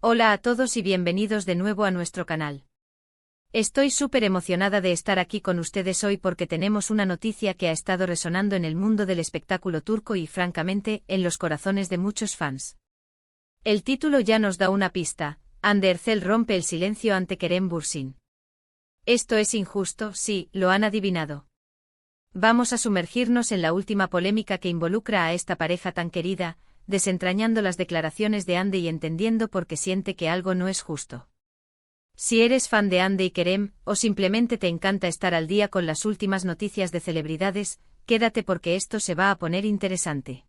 Hola a todos y bienvenidos de nuevo a nuestro canal. Estoy súper emocionada de estar aquí con ustedes hoy porque tenemos una noticia que ha estado resonando en el mundo del espectáculo turco y francamente, en los corazones de muchos fans. El título ya nos da una pista: Hande Erçel rompe el silencio ante Kerem Bürsin. ¿Esto es injusto? Sí, lo han adivinado. Vamos a sumergirnos en la última polémica que involucra a esta pareja tan querida, desentrañando las declaraciones de Hande y entendiendo por qué siente que algo no es justo. Si eres fan de Hande y Kerem, o simplemente te encanta estar al día con las últimas noticias de celebridades, quédate porque esto se va a poner interesante.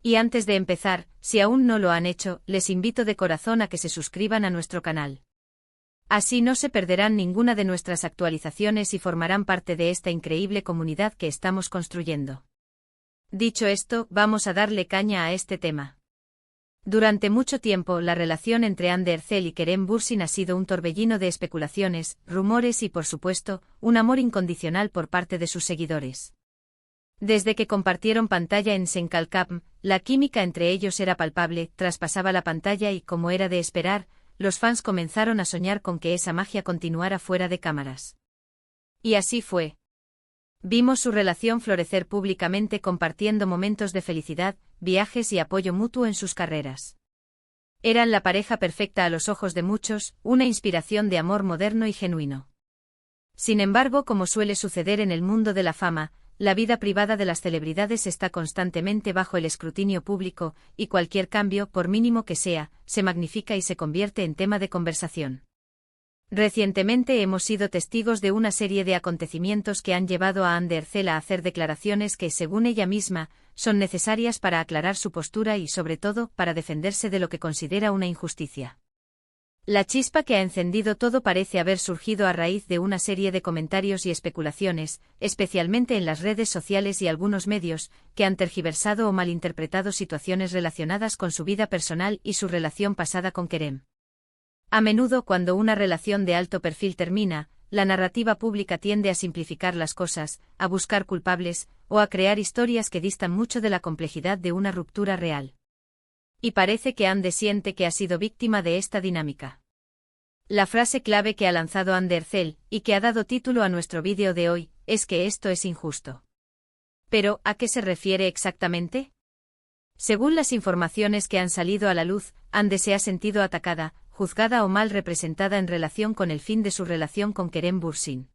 Y antes de empezar, si aún no lo han hecho, les invito de corazón a que se suscriban a nuestro canal. Así no se perderán ninguna de nuestras actualizaciones y formarán parte de esta increíble comunidad que estamos construyendo. Dicho esto, vamos a darle caña a este tema. Durante mucho tiempo, la relación entre Hande Erçel y Kerem Bürsin ha sido un torbellino de especulaciones, rumores y, por supuesto, un amor incondicional por parte de sus seguidores. Desde que compartieron pantalla en Sen Kalkam, la química entre ellos era palpable, traspasaba la pantalla y, como era de esperar, los fans comenzaron a soñar con que esa magia continuara fuera de cámaras. Y así fue. Vimos su relación florecer públicamente compartiendo momentos de felicidad, viajes y apoyo mutuo en sus carreras. Eran la pareja perfecta a los ojos de muchos, una inspiración de amor moderno y genuino. Sin embargo, como suele suceder en el mundo de la fama, la vida privada de las celebridades está constantemente bajo el escrutinio público, y cualquier cambio, por mínimo que sea, se magnifica y se convierte en tema de conversación. Recientemente hemos sido testigos de una serie de acontecimientos que han llevado a Hande Erçel a hacer declaraciones que, según ella misma, son necesarias para aclarar su postura y, sobre todo, para defenderse de lo que considera una injusticia. La chispa que ha encendido todo parece haber surgido a raíz de una serie de comentarios y especulaciones, especialmente en las redes sociales y algunos medios, que han tergiversado o malinterpretado situaciones relacionadas con su vida personal y su relación pasada con Kerem. A menudo, cuando una relación de alto perfil termina, la narrativa pública tiende a simplificar las cosas, a buscar culpables, o a crear historias que distan mucho de la complejidad de una ruptura real. Y parece que Hande siente que ha sido víctima de esta dinámica. La frase clave que ha lanzado Hande Erçel, y que ha dado título a nuestro vídeo de hoy, es que esto es injusto. Pero, ¿a qué se refiere exactamente? Según las informaciones que han salido a la luz, Hande se ha sentido atacada, juzgada o mal representada en relación con el fin de su relación con Kerem Bürsin.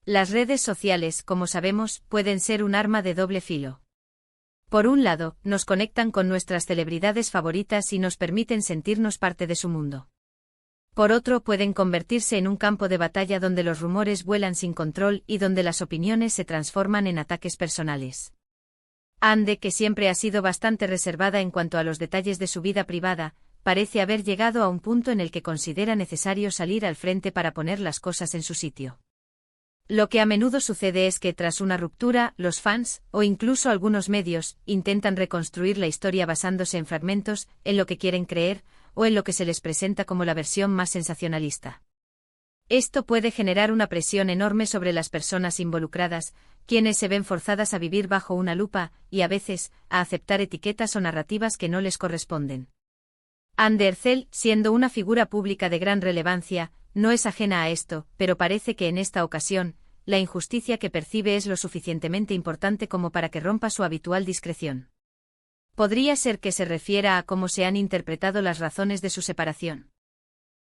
Las redes sociales, como sabemos, pueden ser un arma de doble filo. Por un lado, nos conectan con nuestras celebridades favoritas y nos permiten sentirnos parte de su mundo. Por otro, pueden convertirse en un campo de batalla donde los rumores vuelan sin control y donde las opiniones se transforman en ataques personales. Hande, que siempre ha sido bastante reservada en cuanto a los detalles de su vida privada, parece haber llegado a un punto en el que considera necesario salir al frente para poner las cosas en su sitio. Lo que a menudo sucede es que tras una ruptura, los fans, o incluso algunos medios, intentan reconstruir la historia basándose en fragmentos, en lo que quieren creer, o en lo que se les presenta como la versión más sensacionalista. Esto puede generar una presión enorme sobre las personas involucradas, quienes se ven forzadas a vivir bajo una lupa, y a veces, a aceptar etiquetas o narrativas que no les corresponden. Hande Erçel, siendo una figura pública de gran relevancia, no es ajena a esto, pero parece que en esta ocasión, la injusticia que percibe es lo suficientemente importante como para que rompa su habitual discreción. Podría ser que se refiera a cómo se han interpretado las razones de su separación.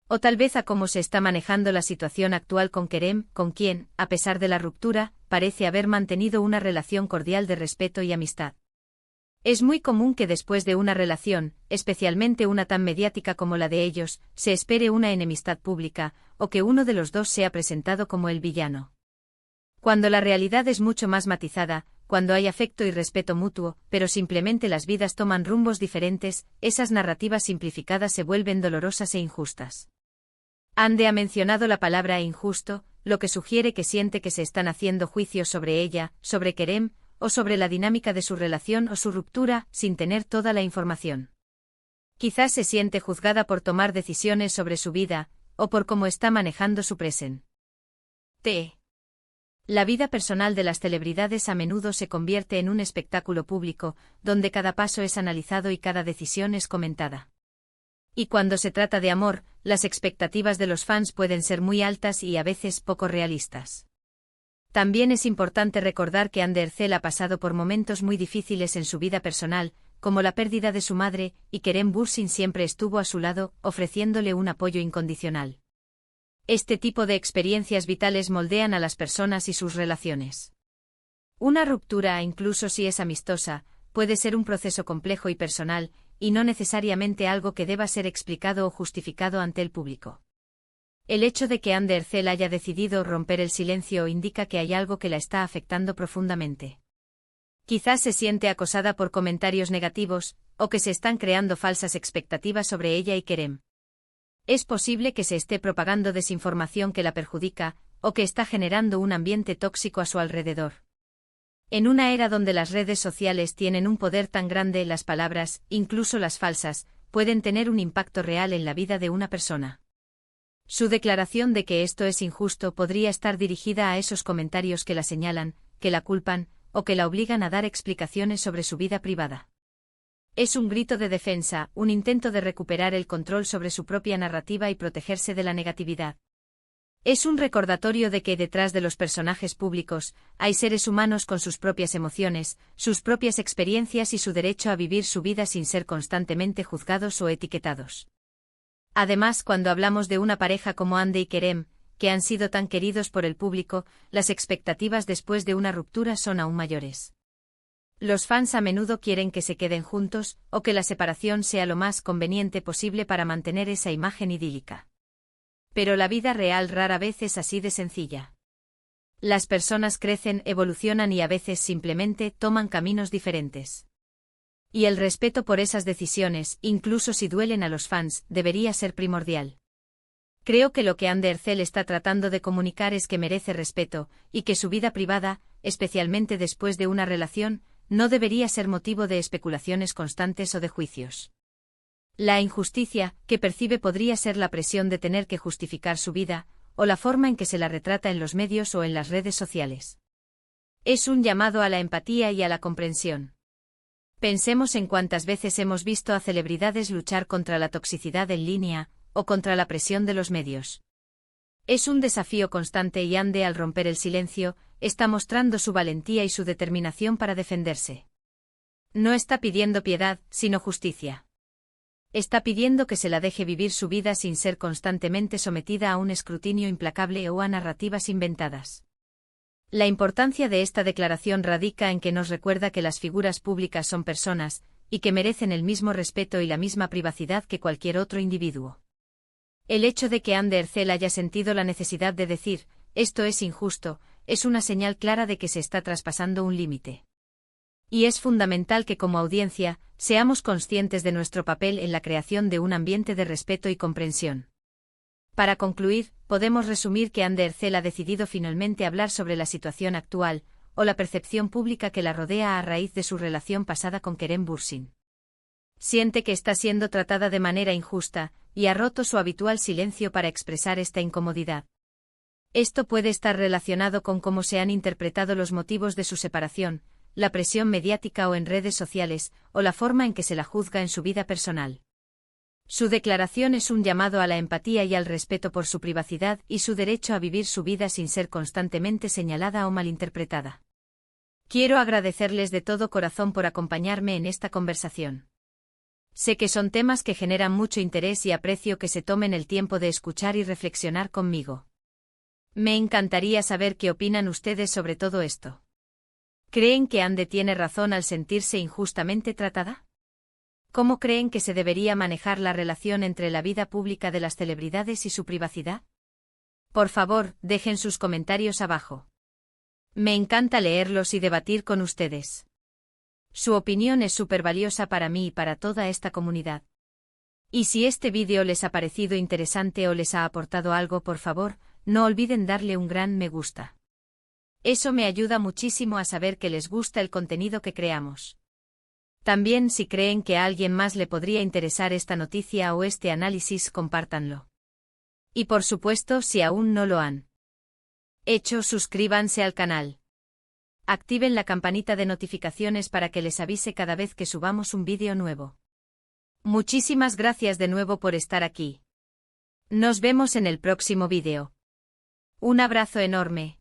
O tal vez a cómo se está manejando la situación actual con Kerem, con quien, a pesar de la ruptura, parece haber mantenido una relación cordial de respeto y amistad. Es muy común que después de una relación, especialmente una tan mediática como la de ellos, se espere una enemistad pública, o que uno de los dos sea presentado como el villano. Cuando la realidad es mucho más matizada, cuando hay afecto y respeto mutuo, pero simplemente las vidas toman rumbos diferentes, esas narrativas simplificadas se vuelven dolorosas e injustas. Hande ha mencionado la palabra injusto, lo que sugiere que siente que se están haciendo juicios sobre ella, sobre Kerem, o sobre la dinámica de su relación o su ruptura, sin tener toda la información. Quizás se siente juzgada por tomar decisiones sobre su vida, o por cómo está manejando su presente. La vida personal de las celebridades a menudo se convierte en un espectáculo público, donde cada paso es analizado y cada decisión es comentada. Y cuando se trata de amor, las expectativas de los fans pueden ser muy altas y a veces poco realistas. También es importante recordar que Andercel ha pasado por momentos muy difíciles en su vida personal, como la pérdida de su madre, y Kerem Bürsin siempre estuvo a su lado, ofreciéndole un apoyo incondicional. Este tipo de experiencias vitales moldean a las personas y sus relaciones. Una ruptura, incluso si es amistosa, puede ser un proceso complejo y personal, y no necesariamente algo que deba ser explicado o justificado ante el público. El hecho de que Andercel haya decidido romper el silencio indica que hay algo que la está afectando profundamente. Quizás se siente acosada por comentarios negativos, o que se están creando falsas expectativas sobre ella y Kerem. Es posible que se esté propagando desinformación que la perjudica, o que está generando un ambiente tóxico a su alrededor. En una era donde las redes sociales tienen un poder tan grande, las palabras, incluso las falsas, pueden tener un impacto real en la vida de una persona. Su declaración de que esto es injusto podría estar dirigida a esos comentarios que la señalan, que la culpan, o que la obligan a dar explicaciones sobre su vida privada. Es un grito de defensa, un intento de recuperar el control sobre su propia narrativa y protegerse de la negatividad. Es un recordatorio de que detrás de los personajes públicos, hay seres humanos con sus propias emociones, sus propias experiencias y su derecho a vivir su vida sin ser constantemente juzgados o etiquetados. Además, cuando hablamos de una pareja como Hande y Kerem, que han sido tan queridos por el público, las expectativas después de una ruptura son aún mayores. Los fans a menudo quieren que se queden juntos, o que la separación sea lo más conveniente posible para mantener esa imagen idílica. Pero la vida real rara vez es así de sencilla. Las personas crecen, evolucionan y a veces simplemente toman caminos diferentes. Y el respeto por esas decisiones, incluso si duelen a los fans, debería ser primordial. Creo que lo que Andercel está tratando de comunicar es que merece respeto, y que su vida privada, especialmente después de una relación, no debería ser motivo de especulaciones constantes o de juicios. La injusticia que percibe podría ser la presión de tener que justificar su vida, o la forma en que se la retrata en los medios o en las redes sociales. Es un llamado a la empatía y a la comprensión. Pensemos en cuántas veces hemos visto a celebridades luchar contra la toxicidad en línea, o contra la presión de los medios. Es un desafío constante y Hande, al romper el silencio, está mostrando su valentía y su determinación para defenderse. No está pidiendo piedad, sino justicia. Está pidiendo que se la deje vivir su vida sin ser constantemente sometida a un escrutinio implacable o a narrativas inventadas. La importancia de esta declaración radica en que nos recuerda que las figuras públicas son personas, y que merecen el mismo respeto y la misma privacidad que cualquier otro individuo. El hecho de que Andercel haya sentido la necesidad de decir, esto es injusto, es una señal clara de que se está traspasando un límite. Y es fundamental que como audiencia, seamos conscientes de nuestro papel en la creación de un ambiente de respeto y comprensión. Para concluir, podemos resumir que Andercel ha decidido finalmente hablar sobre la situación actual, o la percepción pública que la rodea a raíz de su relación pasada con Kerem Bürsin. Siente que está siendo tratada de manera injusta, y ha roto su habitual silencio para expresar esta incomodidad. Esto puede estar relacionado con cómo se han interpretado los motivos de su separación, la presión mediática o en redes sociales, o la forma en que se la juzga en su vida personal. Su declaración es un llamado a la empatía y al respeto por su privacidad y su derecho a vivir su vida sin ser constantemente señalada o malinterpretada. Quiero agradecerles de todo corazón por acompañarme en esta conversación. Sé que son temas que generan mucho interés y aprecio que se tomen el tiempo de escuchar y reflexionar conmigo. Me encantaría saber qué opinan ustedes sobre todo esto. ¿Creen que Hande tiene razón al sentirse injustamente tratada? ¿Cómo creen que se debería manejar la relación entre la vida pública de las celebridades y su privacidad? Por favor, dejen sus comentarios abajo. Me encanta leerlos y debatir con ustedes. Su opinión es súper valiosa para mí y para toda esta comunidad. Y si este vídeo les ha parecido interesante o les ha aportado algo, por favor, no olviden darle un gran me gusta. Eso me ayuda muchísimo a saber que les gusta el contenido que creamos. También, si creen que a alguien más le podría interesar esta noticia o este análisis, compártanlo. Y por supuesto, si aún no lo han hecho, suscríbanse al canal. Activen la campanita de notificaciones para que les avise cada vez que subamos un vídeo nuevo. Muchísimas gracias de nuevo por estar aquí. Nos vemos en el próximo vídeo. Un abrazo enorme.